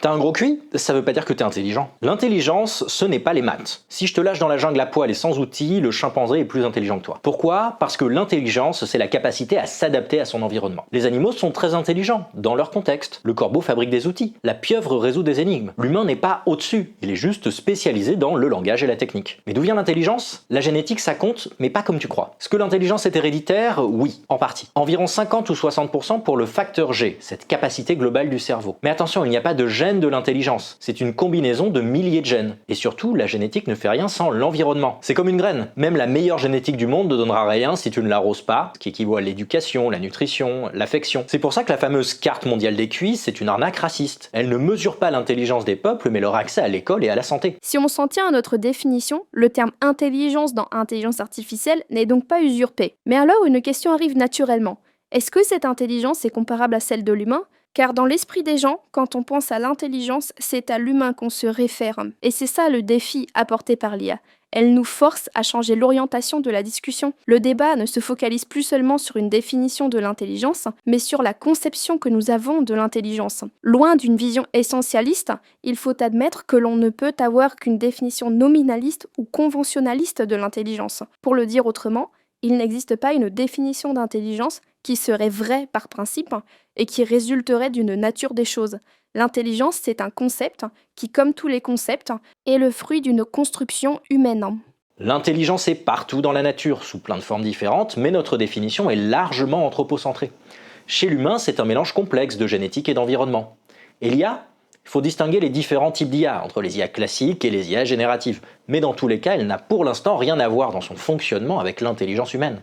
T'as un gros QI? Ça veut pas dire que t'es intelligent. L'intelligence, ce n'est pas les maths. Si je te lâche dans la jungle à poil et sans outils, le chimpanzé est plus intelligent que toi. Pourquoi? Parce que l'intelligence, c'est la capacité à s'adapter à son environnement. Les animaux sont très intelligents, dans leur contexte. Le corbeau fabrique des outils. La pieuvre résout des énigmes. L'humain n'est pas au-dessus, il est juste spécialisé dans le langage et la technique. Mais d'où vient l'intelligence? La génétique, ça compte, mais pas comme tu crois. Est-ce que l'intelligence est héréditaire? Oui, en partie. Environ 50 ou 60% pour le facteur G, cette capacité globale du cerveau. Mais attention, il n'y a pas de gène de l'intelligence. C'est une combinaison de milliers de gènes. Et surtout, la génétique ne fait rien sans l'environnement. C'est comme une graine. Même la meilleure génétique du monde ne donnera rien si tu ne l'arroses pas, ce qui équivaut à l'éducation, la nutrition, l'affection. C'est pour ça que la fameuse carte mondiale des QI, c'est une arnaque raciste. Elle ne mesure pas l'intelligence des peuples, mais leur accès à l'école et à la santé. Si on s'en tient à notre définition, le terme intelligence dans intelligence artificielle n'est donc pas usurpé. Mais alors une question arrive naturellement. Est-ce que cette intelligence est comparable à celle de l'humain? Car dans l'esprit des gens, quand on pense à l'intelligence, c'est à l'humain qu'on se réfère. Et c'est ça le défi apporté par l'IA. Elle nous force à changer l'orientation de la discussion. Le débat ne se focalise plus seulement sur une définition de l'intelligence, mais sur la conception que nous avons de l'intelligence. Loin d'une vision essentialiste, il faut admettre que l'on ne peut avoir qu'une définition nominaliste ou conventionnaliste de l'intelligence. Pour le dire autrement, il n'existe pas une définition d'intelligence qui serait vraie par principe et qui résulterait d'une nature des choses. L'intelligence, c'est un concept qui, comme tous les concepts, est le fruit d'une construction humaine. L'intelligence est partout dans la nature, sous plein de formes différentes, mais notre définition est largement anthropocentrée. Chez l'humain, c'est un mélange complexe de génétique et d'environnement. Et l'IA? Il faut distinguer les différents types d'IA, entre les IA classiques et les IA génératives. Mais dans tous les cas, elle n'a pour l'instant rien à voir dans son fonctionnement avec l'intelligence humaine.